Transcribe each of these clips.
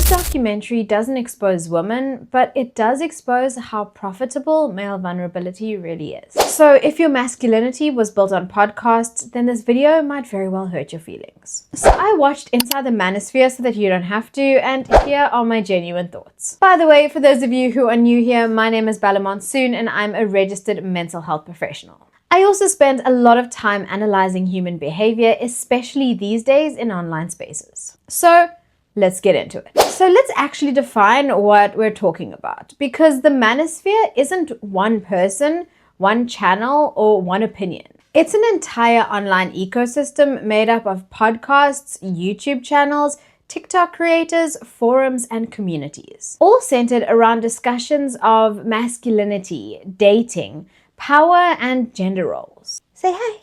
This documentary doesn't expose women, but it does expose how profitable male vulnerability really is. So if your masculinity was built on podcasts, then this video might very well hurt your feelings. So I watched Inside the Manosphere so that you don't have to, and here are my genuine thoughts. By the way, for those of you who are new here, my name is Bella Monsoon and I'm a registered mental health professional. I also spend a lot of time analyzing human behavior, especially these days in online spaces. So let's get into it. So let's actually define what we're talking about, because the Manosphere isn't one person, one channel, or one opinion. It's an entire online ecosystem made up of podcasts, YouTube channels, TikTok creators, forums, and communities, all centered around discussions of masculinity, dating, power, and gender roles. Say hi.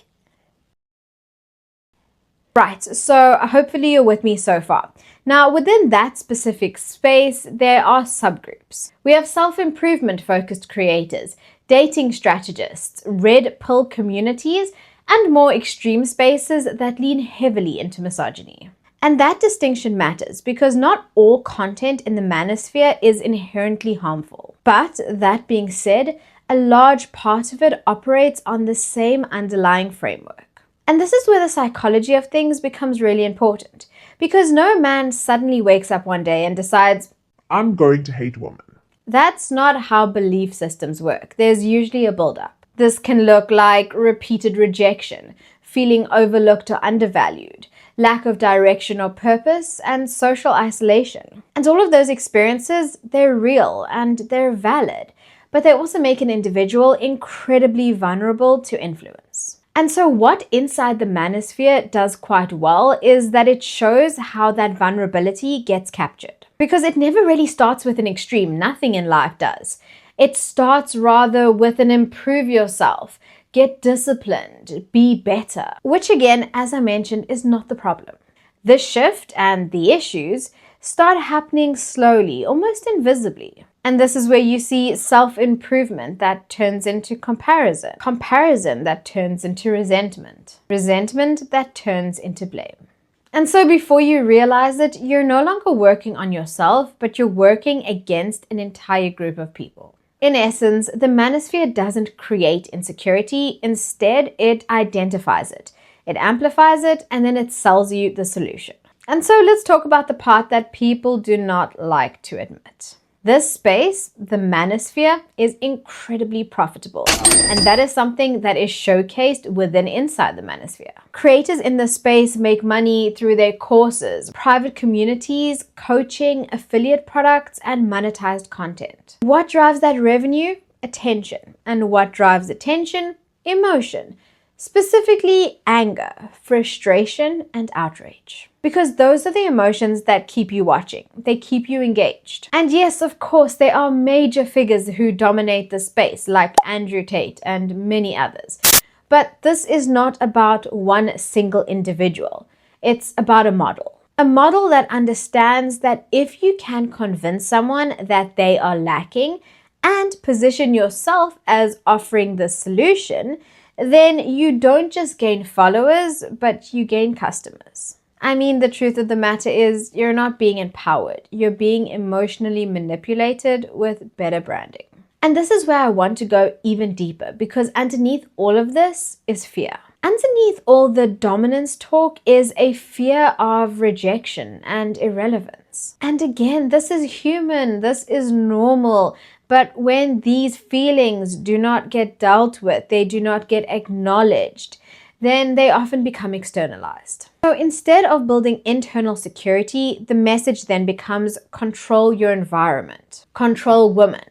Right, so hopefully you're with me so far. Now, within that specific space, there are subgroups. We have self-improvement focused creators, dating strategists, red pill communities, and more extreme spaces that lean heavily into misogyny. And that distinction matters because not all content in the Manosphere is inherently harmful. But that being said, a large part of it operates on the same underlying framework. And this is where the psychology of things becomes really important, because no man suddenly wakes up one day and decides, I'm going to hate women. That's not how belief systems work. There's usually a build-up. This can look like repeated rejection, feeling overlooked or undervalued, lack of direction or purpose, and social isolation. And all of those experiences, they're real and they're valid, but they also make an individual incredibly vulnerable to influence. And so what Inside the Manosphere does quite well is that it shows how that vulnerability gets captured. Because it never really starts with an extreme, nothing in life does. It starts rather with an improve yourself, get disciplined, be better, which again, as I mentioned, is not the problem. The shift and the issues start happening slowly, almost invisibly. And this is where you see self-improvement that turns into comparison, comparison that turns into resentment, resentment that turns into blame. And so before you realize it, you're no longer working on yourself, but you're working against an entire group of people. In essence, the Manosphere doesn't create insecurity. Instead, it identifies it, it amplifies it, and then it sells you the solution. And so let's talk about the part that people do not like to admit. This space, the Manosphere, is incredibly profitable, and that is something that is showcased within Inside the Manosphere. Creators in this space make money through their courses, private communities, coaching, affiliate products, and monetized content. What drives that revenue? Attention. And what drives attention? Emotion. Specifically anger, frustration, and outrage. Because those are the emotions that keep you watching. They keep you engaged. And yes, of course, there are major figures who dominate the space, like Andrew Tate and many others. But this is not about one single individual. It's about a model. A model that understands that if you can convince someone that they are lacking and position yourself as offering the solution, then you don't just gain followers, but you gain customers. I mean, the truth of the matter is you're not being empowered. You're being emotionally manipulated with better branding. And this is where I want to go even deeper, because underneath all of this is fear. Underneath all the dominance talk is a fear of rejection and irrelevance. And again, this is human. This is normal. But when these feelings do not get dealt with, they do not get acknowledged, then they often become externalized. So instead of building internal security, the message then becomes control your environment, control women,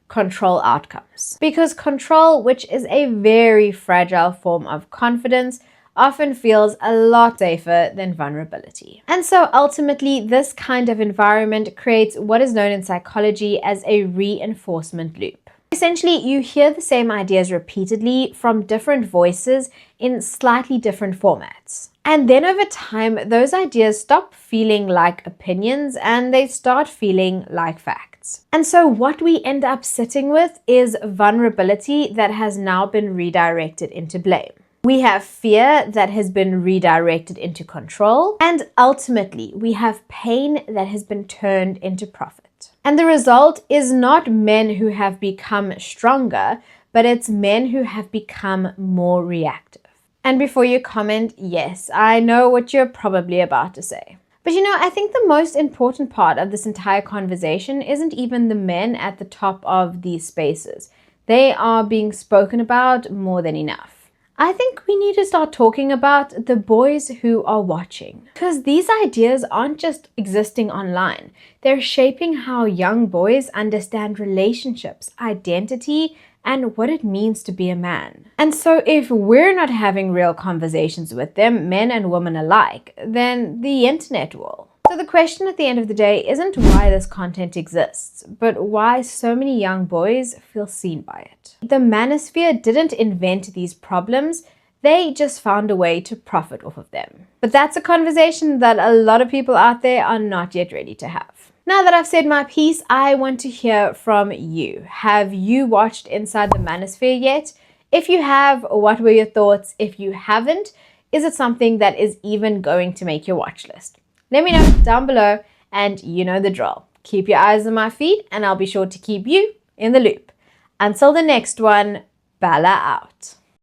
control outcomes. Because control, which is a very fragile form of confidence, often feels a lot safer than vulnerability. And so ultimately, this kind of environment creates what is known in psychology as a reinforcement loop. Essentially, you hear the same ideas repeatedly from different voices in slightly different formats. And then over time, those ideas stop feeling like opinions and they start feeling like facts. And so what we end up sitting with is vulnerability that has now been redirected into blame. We have fear that has been redirected into control. And ultimately, we have pain that has been turned into profit. And the result is not men who have become stronger, but it's men who have become more reactive. And before you comment, yes, I know what you're probably about to say. But I think the most important part of this entire conversation isn't even the men at the top of these spaces. They are being spoken about more than enough. I think we need to start talking about the boys who are watching. Because these ideas aren't just existing online. They're shaping how young boys understand relationships, identity, and what it means to be a man. And so if we're not having real conversations with them, men and women alike, then the internet will. So the question at the end of the day isn't why this content exists, but why so many young boys feel seen by it. The Manosphere didn't invent these problems, they just found a way to profit off of them. But that's a conversation that a lot of people out there are not yet ready to have. Now that I've said my piece, I want to hear from you. Have you watched Inside the Manosphere yet? If you have, what were your thoughts? If you haven't, is it something that is even going to make your watch list? Let me know down below, and you know the drill. Keep your eyes on my feed, and I'll be sure to keep you in the loop. Until the next one, Bella out.